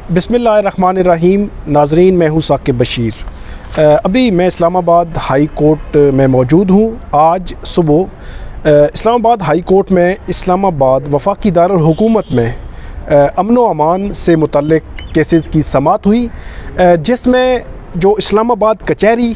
बिस्मिल्लाहिर्रहमानिर्रहीम। नाजरीन, मैं हूँ साक़िब बशीर। अभी मैं इस्लाम आबाद हाई कोर्ट में मौजूद हूँ। आज सुबह इस्लाम आबाद हाई कोर्ट में इस्लाम आबाद वफाकी दरअलहुकूमत में अमन व अमान से मुतल्लिक केसेस की समाअत हुई, जिसमें जो इस्लाम आबाद कचहरी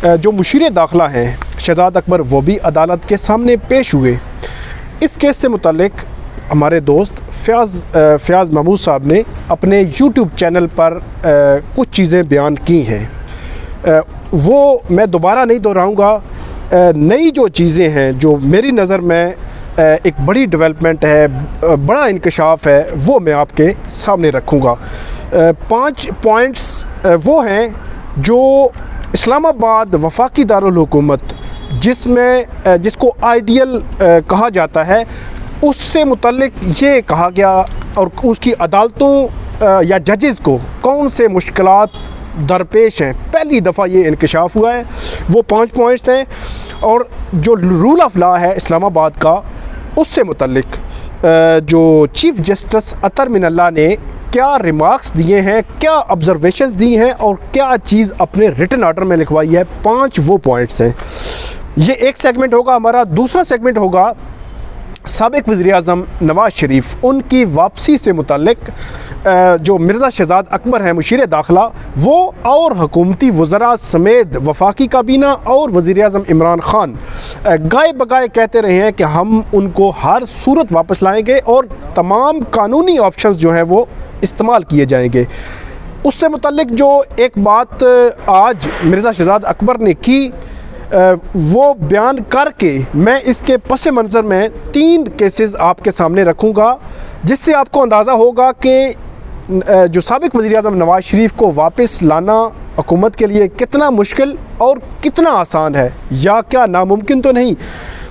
जो मुशीर दाखिला हैं शहजाद अकबर, वो भी अदालत के सामने पेश हुए। इस केस से मुतल्लिक हमारे दोस्त फ़याज़ महमूद साहब ने अपने यूट्यूब चैनल पर कुछ चीज़ें बयान की हैं, वो मैं दोबारा नहीं दोहराऊँगा। नई जो चीज़ें हैं जो मेरी नज़र में एक बड़ी डेवलपमेंट है, बड़ा इंकशाफ है, वो मैं आपके सामने रखूँगा। 5 पॉइंट्स वो हैं जो इस्लामाबाद वफाकी दारुल-हुकूमत जिसको आइडियल कहा जाता है, उससे मुतल्लिक ये कहा गया और उसकी अदालतों या जजेस को कौन से मुश्किलात दरपेश हैं। पहली दफ़ा ये इंकशाफ हुआ है। वो 5 पॉइंट्स हैं और जो रूल ऑफ लॉ है इस्लामाबाद का, उससे मुतल्लिक जो चीफ़ जस्टिस अतर मिनल्ला ने क्या रिमार्क्स दिए हैं, क्या ऑब्जर्वेशंस दी हैं और क्या चीज़ अपने रिटन ऑर्डर में लिखवाई है, 5 वो पॉइंट्स हैं। ये एक सेगमेंट होगा हमारा। दूसरा सेगमेंट होगा साबिक वज़ीर आज़म नवाज शरीफ, उनकी वापसी से मुतल्लिक जो मिर्ज़ा शहजाद अकबर हैं मुशीर दाखिला, वो और हुकूमती वज़रा समेत वफाकी काबीना और वज़ीर आज़म इमरान ख़ान गाए बगाए कहते रहे हैं कि हम उनको हर सूरत वापस लाएंगे और तमाम कानूनी ऑप्शंस जो हैं वो इस्तेमाल किए जाएंगे। उससे मुतल्लिक जो एक बात आज मिर्ज़ा शहजाद अकबर ने की, वो बयान करके मैं इसके पस मंज़र में 3 केसेस आपके सामने रखूँगा, जिससे आपको अंदाज़ा होगा कि जो साबिक वज़ीर आज़म नवाज शरीफ को वापस लाना हुकूमत के लिए कितना मुश्किल और कितना आसान है, या क्या नामुमकिन तो नहीं।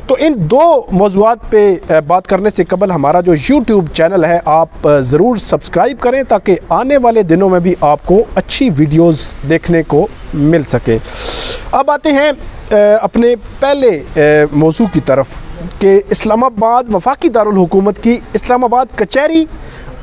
तो इन 2 मौज़ूआत पे बात करने से कबल हमारा जो यूट्यूब चैनल है आप ज़रूर सब्सक्राइब करें, ताकि आने वाले दिनों में भी आपको अच्छी वीडियोस देखने को मिल सके। अब आते हैं अपने पहले मौज़ू की तरफ कि इस्लामाबाद वफाकी दारुल-हुकूमत की इस्लामाबाद कचहरी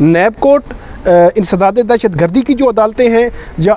नैब कोर्ट, इंसदाद दहशत गर्दी की जो अदालतें हैं, या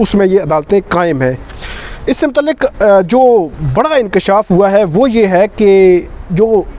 उसमें ये अदालतें कायम हैं। इससे मुतल्लिक जो बड़ा इंकशाफ हुआ है वो ये है कि जो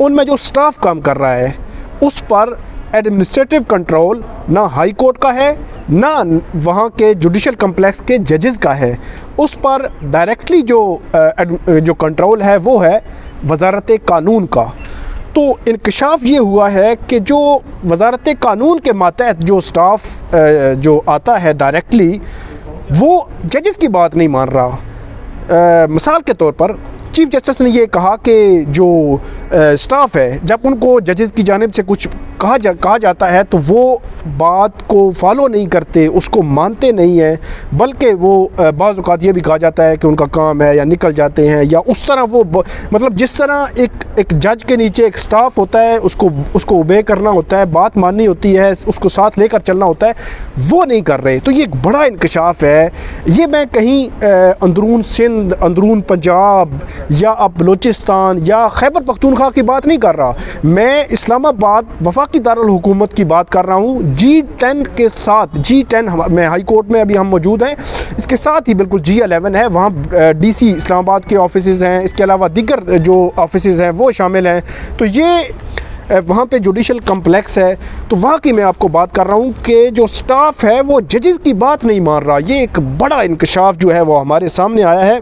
उनमें जो स्टाफ काम कर रहा है उस पर एडमिनिस्ट्रेटिव कंट्रोल ना हाई कोर्ट का है, ना वहाँ के जुडिशल कम्प्लेक्स के जजेस का है। उस पर डायरेक्टली जो कंट्रोल है वो है वजारत कानून का। तो इंकशाफ ये हुआ है कि जो वजारत कानून के मातहत जो स्टाफ जो आता है डायरेक्टली, वो जजेस की बात नहीं मान रहा। मिसाल के तौर पर चीफ़ जस्टिस ने ये कहा कि जो स्टाफ है, जब उनको जजेस की जानिब से कुछ कहा जाता है तो वो बात को फॉलो नहीं करते, उसको मानते नहीं हैं, बल्कि वो बाज़ औक़ात ये भी कहा जाता है कि उनका काम है या निकल जाते हैं, या उस तरह वो मतलब जिस तरह एक जज के नीचे एक स्टाफ होता है, उसको ओबे करना होता है, बात माननी होती है, उसको साथ लेकर चलना होता है, वो नहीं कर रहे। तो ये एक बड़ा इंकशाफ है। ये मैं कहीं अंदरून सिंध, अंदरून पंजाब या अब बलूचिस्तान या खैबर पख्तूनख्वा की बात नहीं कर रहा, मैं इस्लामाबाद वफाकी दारुल-हुकूमत की बात कर रहा हूँ। G10 के साथ, G10 में हाई कोर्ट में अभी हम मौजूद हैं, इसके साथ ही बिल्कुल G11 है, वहाँ DC इस्लामाबाद के ऑफिसेज़ हैं, इसके अलावा दीगर जो ऑफिसेज़ हैं वो शामिल हैं। तो ये वहाँ पे जुडिशल कम्प्लेक्स है। तो वहाँ की मैं आपको बात कर रहा हूँ कि जो स्टाफ है वो जजेस की बात नहीं मान रहा। ये एक बड़ा इंकशाफ जो है वो हमारे सामने आया है।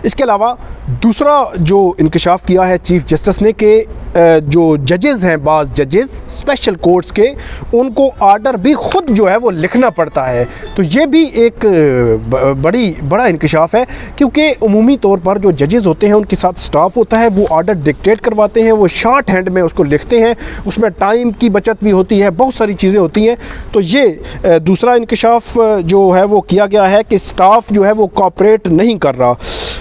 इसके अलावा दूसरा जो इंकशाफ किया है चीफ़ जस्टिस ने कि जो जजेस हैं, बाज़ जजेस स्पेशल कोर्ट्स के, उनको आर्डर भी ख़ुद जो है वो लिखना पड़ता है। तो ये भी एक बड़ा इंकशाफ है, क्योंकि उमूमी तौर पर जो जजेस होते हैं उनके साथ स्टाफ होता है, वो आर्डर डिक्टेट करवाते हैं, वो शॉर्ट हैंड में उसको लिखते हैं, उसमें टाइम की बचत भी होती है, बहुत सारी चीज़ें होती हैं। तो ये दूसरा इंकशाफ जो है वो किया गया है कि स्टाफ जो है वो कोऑपरेट नहीं कर रहा।